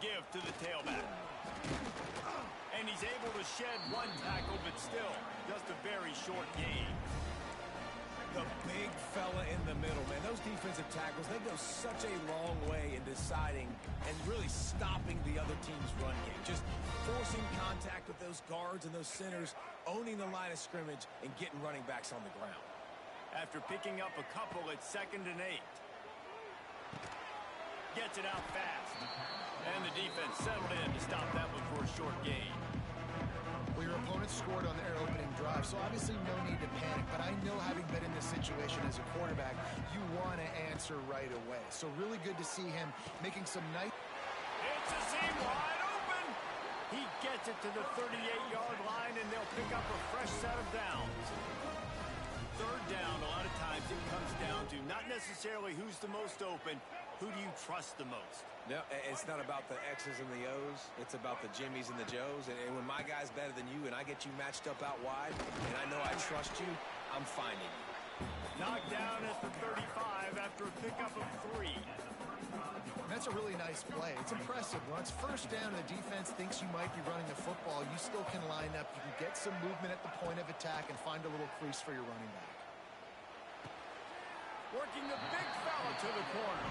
give to the tailback. And he's able to shed one tackle, but still, just a very short gain. The big fella in the middle, man. Those defensive tackles, they go such a long way in deciding and really stopping the other team's run game. Just forcing contact with those guards and those centers, owning the line of scrimmage, and getting running backs on the ground. After picking up a couple, it's 2nd and 8. Gets it out fast. And the defense settled in to stop that one for a short gain. Well, your opponent scored on their opening drive, so obviously no need to panic. But I know, having been in this situation as a quarterback, you want to answer right away. So really good to see him making some nice... It's a seam wide open. He gets it to the 38-yard line, and they'll pick up a fresh set of downs. 3rd down, a lot of times it comes down to not necessarily who's the most open, who do you trust the most? No, it's not about the X's and the O's. It's about the Jimmies and the Joes. And when my guy's better than you and I get you matched up out wide and I know I trust you, I'm finding you. Knocked down at the 35 after a pickup of 3. That's a really nice play. It's impressive. When it's 1st down and the defense thinks you might be running the football, you still can line up. You can get some movement at the point of attack and find a little crease for your running back. Working the big fella to the corner.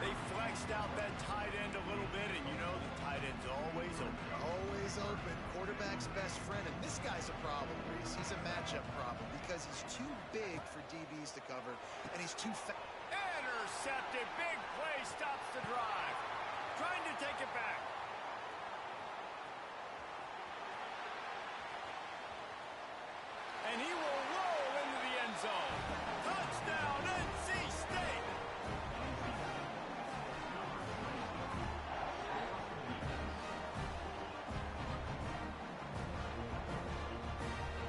They flexed out that tight end a little bit, and you know the tight end's always open. Always open. Quarterback's best friend. And this guy's a problem, Reese. He's a matchup problem because he's too big for DBs to cover, and he's too fast. Intercepted. Big play stops the drive. Trying to take it back. And he will roll into the end zone. Touchdown, NC State.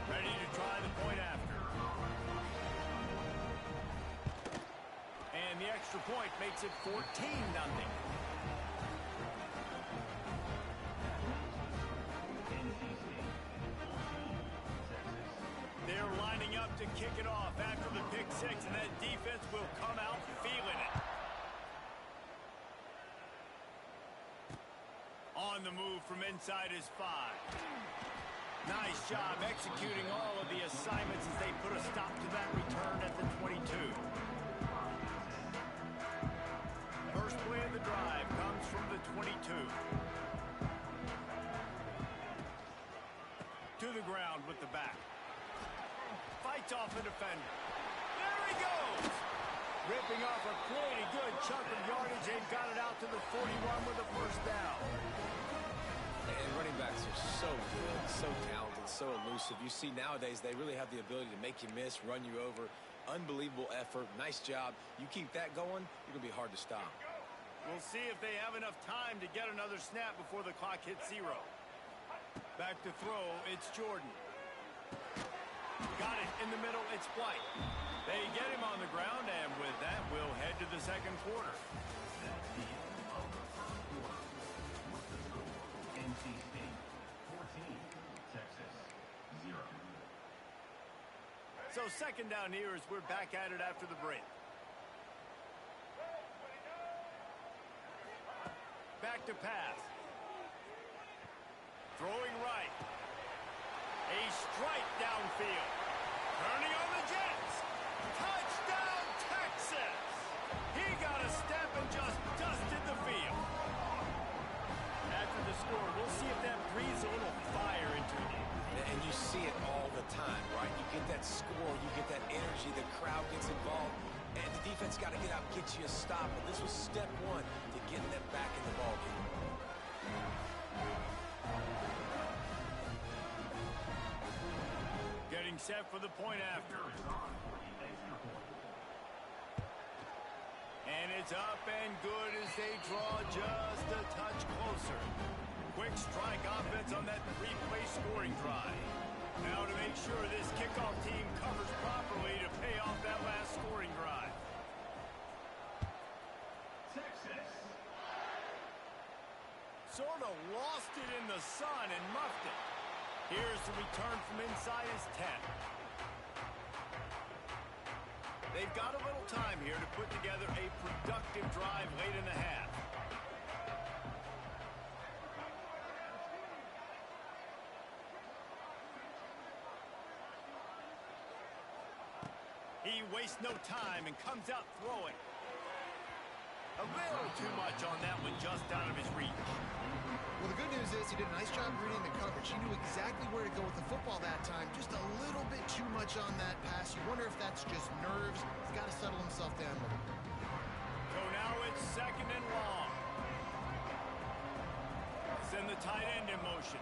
Ready to try the point after. And the extra point makes it 14-0. They're lining up to kick it off after the pick 6, and that defense will come out feeling it. On the move from inside his 5. Nice job executing all of the assignments as they put a stop to that return at the 22. First play of the drive comes from the 22. To the ground with the back. Fights off a defender. There he goes! Ripping off a pretty good chunk of yardage. They've got it out to the 41 with a 1st down. And running backs are so good, so talented, so elusive. You see nowadays they really have the ability to make you miss, run you over. Unbelievable effort. Nice job. You keep that going, you're going to be hard to stop. We'll see if they have enough time to get another snap before the clock hits 0. Back to throw, it's Jordan. Got it in the middle, it's White. They get him on the ground, and with that, we'll head to the 2nd quarter. NC State 14, Texas 0. So 2nd down here as we're back at it after the break. Back to pass. Throwing right. A strike downfield. Turning on the Jets. Touchdown, Texas! He got a step and just dusted the field. After the score, we'll see if that breathes a little fire into it. And you see it all the time, right? You get that score, you get that energy, the crowd gets involved, and the defense got to get out and get you a stop. And this was step 1 to getting them back in the ballgame. Getting set for the point after. And it's up and good as they draw just a touch closer. Quick strike offense on that 3-play scoring drive. Now to make sure this kickoff team covers properly to pay off that last scoring drive. Texas. Sort of lost it in the sun and muffed it. Here's the return from inside his 10. They've got a little time here to put together a productive drive late in the half. He wastes no time and comes out throwing. A little too much on that one, just out of his reach. Well, the good news is he did a nice job reading the coverage. He knew exactly where to go with the football that time. Just a little bit too much on that pass. You wonder if that's just nerves. He's got to settle himself down a little. So now it's 2nd and long. Send the tight end in motion.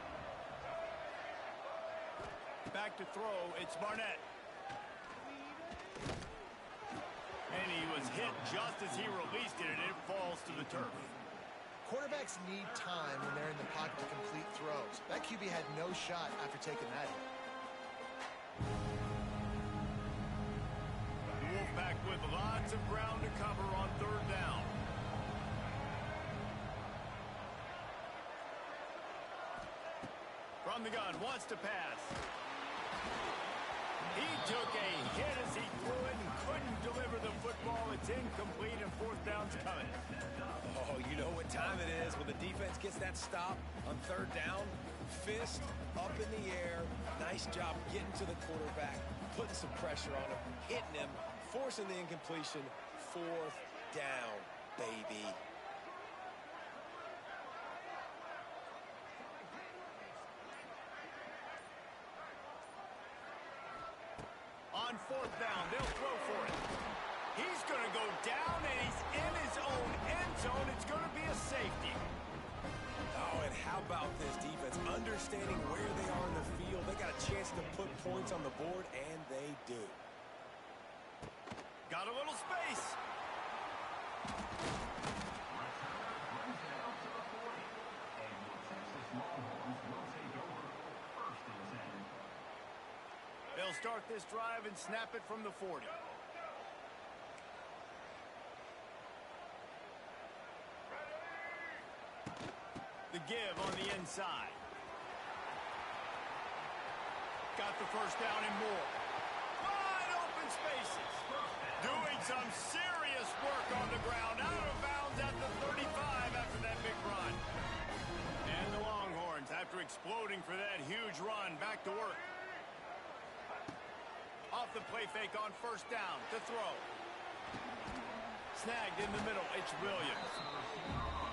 Back to throw, it's Barnett. And he was hit just as he released it, and it falls to the turf. Quarterbacks need time when they're in the pocket to complete throws. That QB had no shot after taking that hit. The Wolfpack with lots of ground to cover on 3rd down. From the gun, wants to pass. He took a hit as he threw it and couldn't deliver the football. It's incomplete and 4th down's coming. Oh, you know what time it is when the defense gets that stop on 3rd down. Fist up in the air. Nice job getting to the quarterback, putting some pressure on him, hitting him, forcing the incompletion. 4th down, baby. On 4th down, they'll throw for it. He's going to go down, and he's in his own end zone. It's going to be a safety. Oh, and how about this defense? Understanding where they are in the field. They got a chance to put points on the board, and they do. Got a little space. They'll start this drive and snap it from the 40. The give on the inside. Got the 1st down and more. Wide open spaces. Doing some serious work on the ground. Out of bounds at the 35 after that big run. And the Longhorns, after exploding for that huge run, back to work. Off the play fake on 1st down to throw. Snagged in the middle. It's Williams.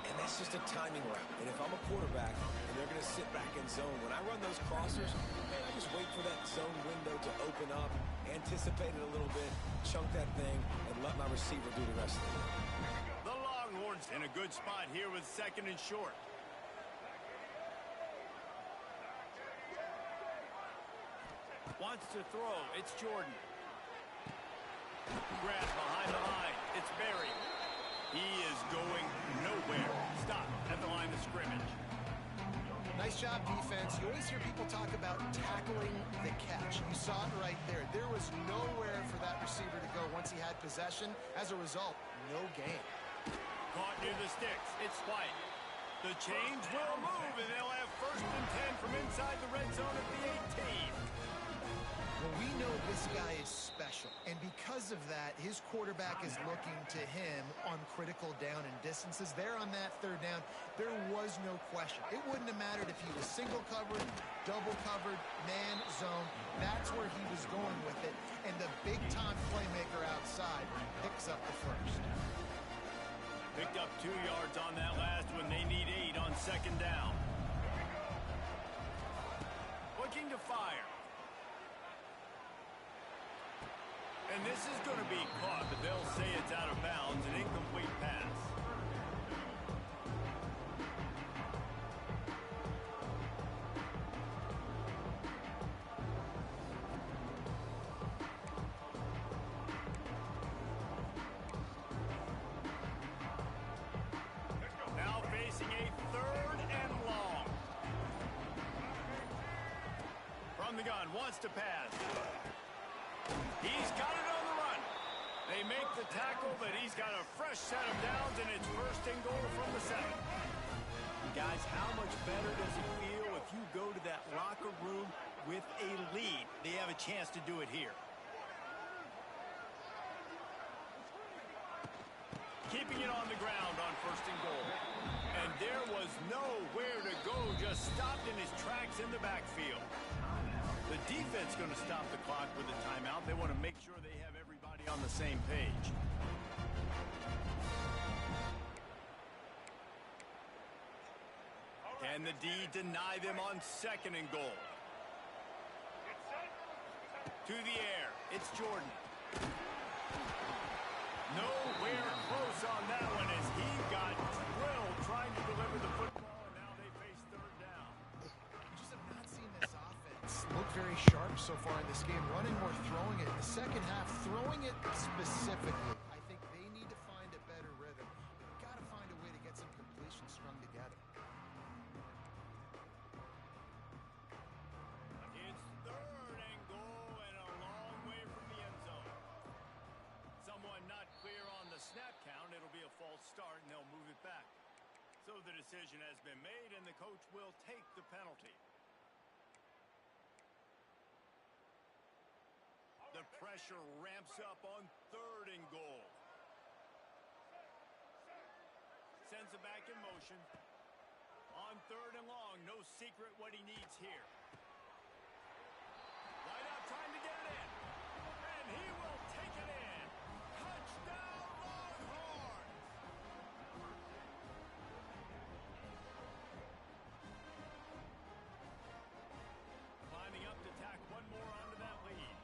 And that's just a timing route. And if I'm a quarterback and they're going to sit back in zone, when I run those crossers, man, I just wait for that zone window to open up, anticipate it a little bit, chunk that thing, and let my receiver do the rest of it. The Longhorns in a good spot here with 2nd and short. Wants to throw. It's Jordan. Grab behind the line. It's Barry. He is going nowhere. Stop at the line of scrimmage. Nice job, defense. You always hear people talk about tackling the catch. You saw it right there. There was nowhere for that receiver to go once he had possession. As a result, no gain. Caught near the sticks. It's White. The chains will move, and they'll have 1st and 10 from inside the red zone at the 18. Well, we know this guy is special, and because of that, his quarterback is looking to him on critical down and distances. There on that 3rd down, there was no question. It wouldn't have mattered if he was single covered, double covered, man, zone. That's where he was going with it, and the big-time playmaker outside picks up the 1st. Picked up 2 yards on that last one. They need 8 on 2nd down. Looking to fire. And this is going to be caught, but they'll say it's out of bounds, an incomplete pass. Now facing a 3rd and long. From the gun, wants to pass. He's got it on the run. They make the tackle, but he's got a fresh set of downs, and it's 1st and goal from the 7. Guys, how much better does it feel if you go to that locker room with a lead? They have a chance to do it here. Keeping it on the ground on 1st and goal. And there was nowhere to go, just stopped in his tracks in the backfield. The defense going to stop the clock with a timeout. They want to make sure they have everybody. on the same page. Can the D deny them on 2nd and goal? To the air, it's Jordan. Nowhere close on that one as he got drilled trying to deliver the football, and now they face 3rd down. Just have not seen this offense look very sharp so far in this game. Running more, throwing it. In the second half, throwing it specifically. I think they need to find a better rhythm. They've got to find a way to get some completions strung together. It's 3rd and goal and a long way from the end zone. Someone not clear on the snap count. It'll be a false start, and they'll move it back. So the decision has been made, and the coach will take the penalty. The pressure ramps up on 3rd and goal. Sends it back in motion. On 3rd and long, no secret what he needs here. Right out, trying to get it in. And he will take it in. Touchdown, Longhorns! Climbing up to tack one more onto that lead.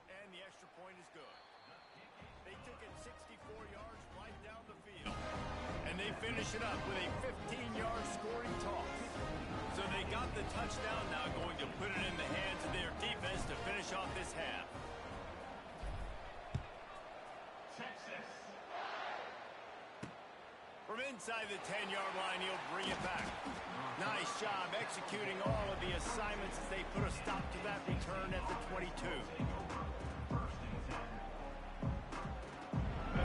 And the extra point is good. They took it 64 yards right down the field. And they finish it up with a 15-yard scoring toss. So they got the touchdown, now going to put it in the hands of their defense to finish off this half. Texas. From inside the 10-yard line, he'll bring it back. Nice job executing all of the assignments as they put a stop to that return at the 22.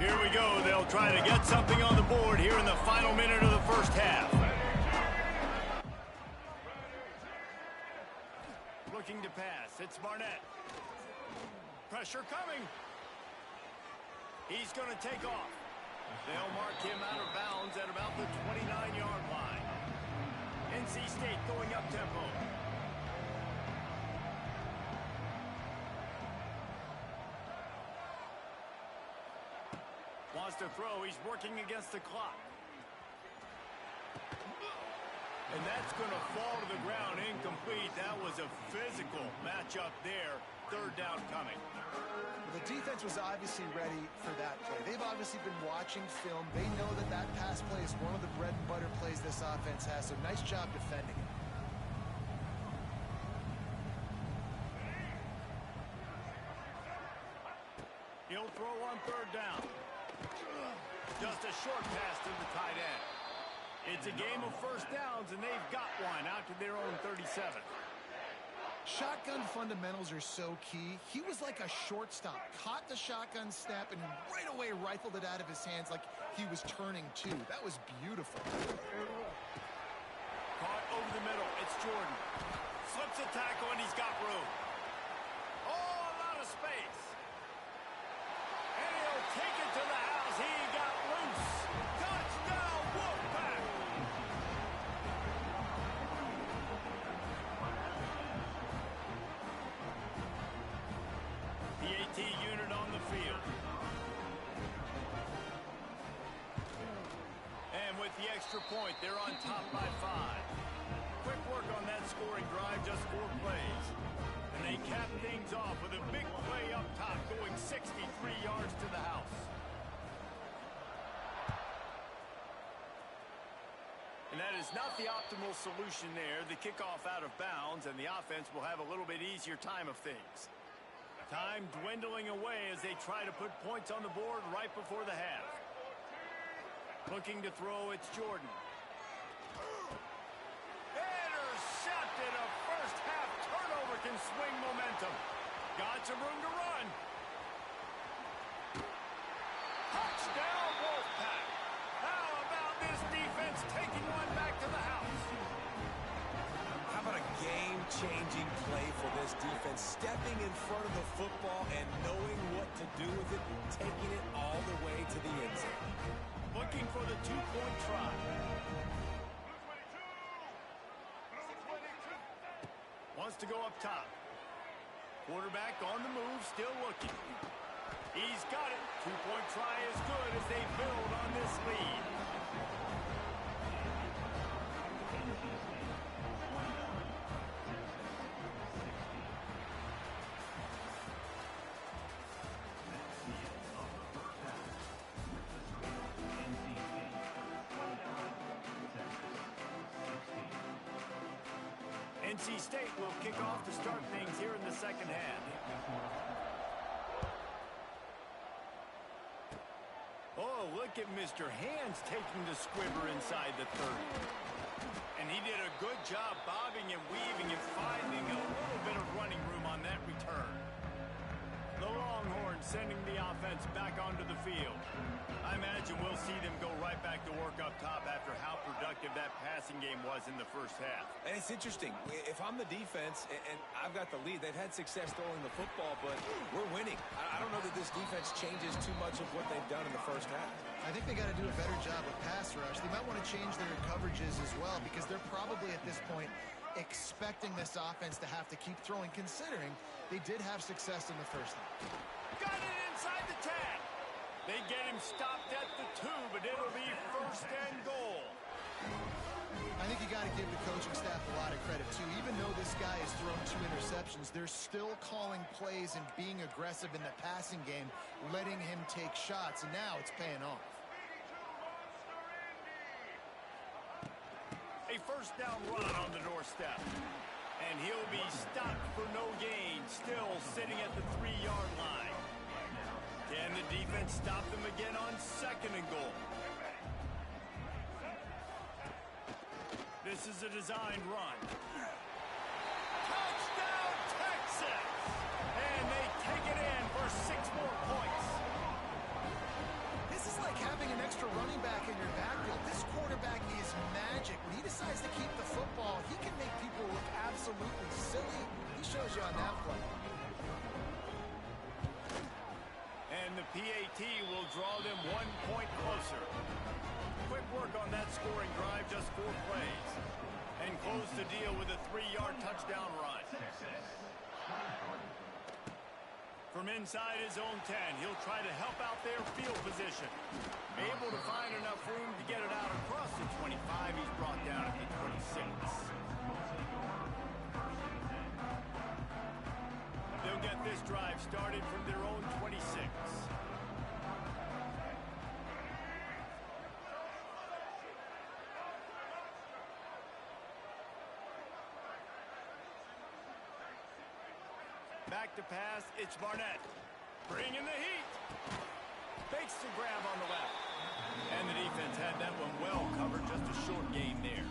Here we go. They'll try to get something on the board here in the final minute of the first half. Looking to pass. It's Barnett. Pressure coming. He's going to take off. They'll mark him out of bounds at about the 29-yard line. NC State going up tempo. Wants to throw. He's working against the clock. And that's going to fall to the ground incomplete. That was a physical matchup there. 3rd down coming. The defense was obviously ready for that play. They've obviously been watching film. They know that that pass play is one of the bread and butter plays this offense has, so nice job defending it. He'll throw on 3rd down. Just a short pass to the tight end. It's a game of first downs, and they've got one out to their own 37. Shotgun fundamentals are so key. He was like a shortstop. Caught the shotgun snap and right away rifled it out of his hands like he was turning two. That was beautiful. Caught over the middle. It's Jordan. Slips a tackle, and he's got room. Oh, a lot of space. And he'll take it to the house. He got loose. Touchdown, Wolfpack. The AT unit on the field. And with the extra point, they're on top by 5. Quick work on that scoring drive, just 4 plays. And they cap things off with a big play up top, going 63 yards to the house. And that is not the optimal solution there. The kickoff out of bounds, and the offense will have a little bit easier time of things. Time dwindling away as they try to put points on the board right before the half. Looking to throw, it's Jordan. Intercepted. A first half turnover can swing momentum. Got some room to run. Touchdown, Wolfpack. How about this defense taking one back to the house? How about a game-changing play for this defense? Stepping in front of the football and knowing what to do with it, taking it all the way to the end zone. Looking for the 2-point try. wants to go up top. Quarterback on the move, still looking. He's got it. Two-point try is good as they build on this lead. NC State will kick off to start things here in the second half. Oh, look at Mr. Hands taking the squibber inside the 30. And he did a good job bobbing and weaving and finding a little bit of running room on that return. The Longhorns sending the offense back onto the field. I imagine we'll see them go right back to work up top after how productive that passing game was in the first half. And it's interesting. If I'm the defense and I've got the lead, they've had success throwing the football, but we're winning. I don't know that this defense changes too much of what they've done in the first half. I think they got to do a better job with pass rush. They might want to change their coverages as well because they're probably at this point expecting this offense to have to keep throwing, considering they did have success in the first half. Got it inside the 10. They get him stopped at the 2, but it'll be first and goal. I think you got to give the coaching staff a lot of credit, too. Even though this guy has thrown 2 interceptions, they're still calling plays and being aggressive in the passing game, letting him take shots, and now it's paying off. A first down run on the doorstep. And he'll be stopped for no gain, still sitting at the 3-yard line. Can the defense stop them again on second and goal? This is a designed run. Touchdown, Texas! And they take it in for 6 more points. This is like having an extra running back in your backfield. This quarterback is magic. When he decides to keep the football, he can make people look absolutely silly. He shows you on that play. And the PAT will draw them 1 point closer. Quick work on that scoring drive, just 4 plays. And close the deal with a 3-yard touchdown run. From inside his own 10, he'll try to help out their field position. Able to find enough room to get it out across the 25. He's brought down at the 26. They'll get this drive started from their own 26. Back to pass, it's Barnett. Bringing the heat. Fakes the grab on the left. And the defense had that one well covered, just a short gain there.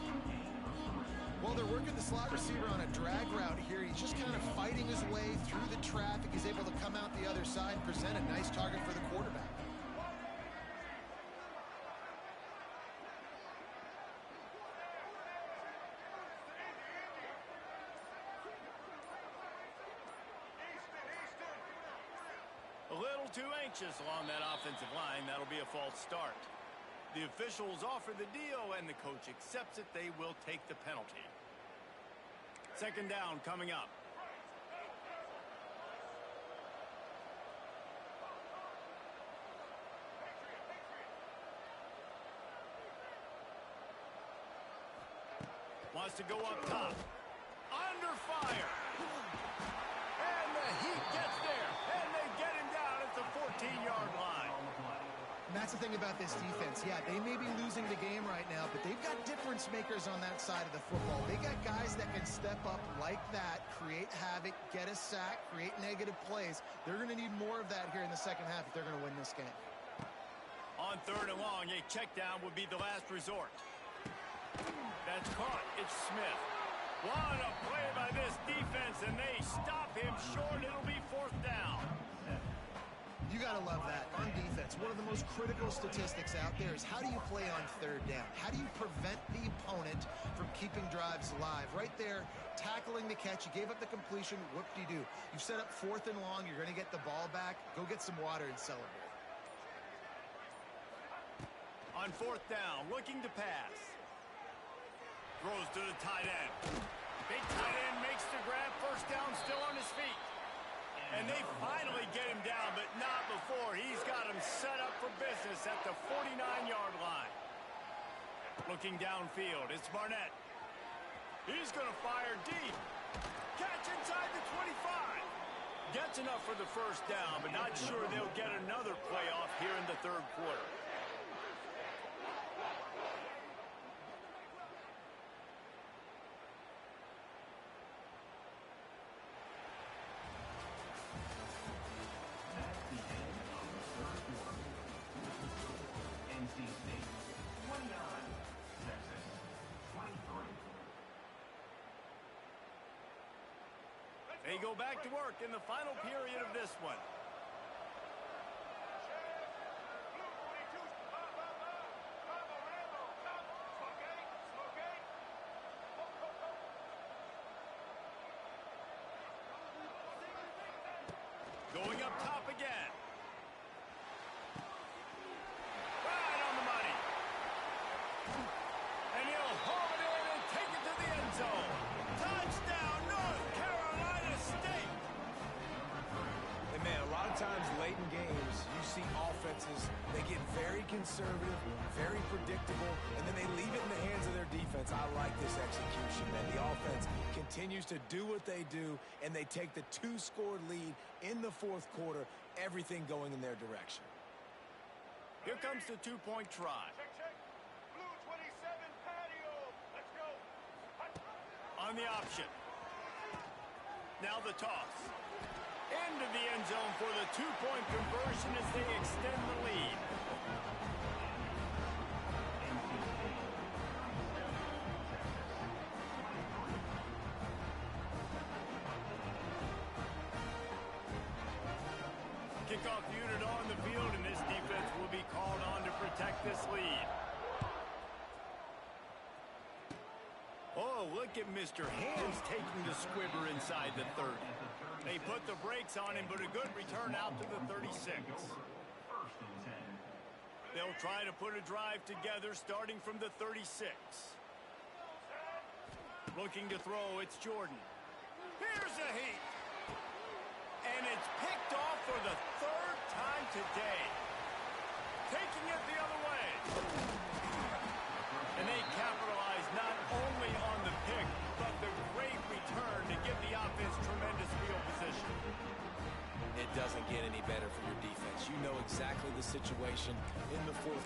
Well, they're working the slot receiver on a drag route here. He's just kind of fighting his way through the traffic. He's able to come out the other side and present a nice target for the quarterback. A little too anxious along that offensive line. That'll be a false start. The officials offer the deal, and the coach accepts it. They will take the penalty. Second down coming up. Wants to go up top. Under fire. And the Heat gets there. And they get him down at the 14-yard line. And that's the thing about this defense. Yeah, they may be losing the game right now, but they've got difference makers on that side of the football. They got guys that can step up like that, create havoc, get a sack, create negative plays. They're going to need more of that here in the second half if they're going to win this game. On third and long, a check down would be the last resort. That's caught. It's Smith. What a play by this defense, and they stop him short. It'll be fourth down. You got to love that on defense. One of the most critical statistics out there is how do you play on third down? How do you prevent the opponent from keeping drives alive? Right there, tackling the catch. You gave up the completion. Whoop-de-doo. You've set up fourth and long. You're going to get the ball back. Go get some water and celebrate. On fourth down, looking to pass. Throws to the tight end. Big tight end makes the grab. First down, still on his feet. And they finally get him down, but not before. He's got him set up for business at the 49-yard line. Looking downfield, it's Barnett. He's going to fire deep. Catch inside the 25. Gets enough for the first down, but not sure they'll get another playoff here in the third quarter. They go back to work in the final period of this one. Going up top again. Right on the money. And he'll haul it in and take it to the end zone. Touchdown, North Carolina State. And man, a lot of times late in games, you see offenses, they get very conservative, very predictable, and then they leave it in the hands of their defense. I like this execution, man. The offense continues to do what they do, and they take the 2-score lead in the fourth quarter, everything going in their direction. Here comes the two-point try. Check. Blue 27 patio. Let's go. On the option. Now the toss. Into the end zone for the two-point conversion as they extend the lead. Kickoff unit on the field, and this defense will be called on to protect this lead. Oh, look at Mr. Hands taking the squibber inside the 30. They put the brakes on him, but a good return out to the 36. They'll try to put a drive together starting from the 36. Looking to throw, it's Jordan. Here's a heat. And it's picked off for the third time today. Taking it the other way. And they capitalize not only on the pick, but the great return to give the offense tremendous field position. It doesn't get any better for your defense. You know exactly the situation in the fourth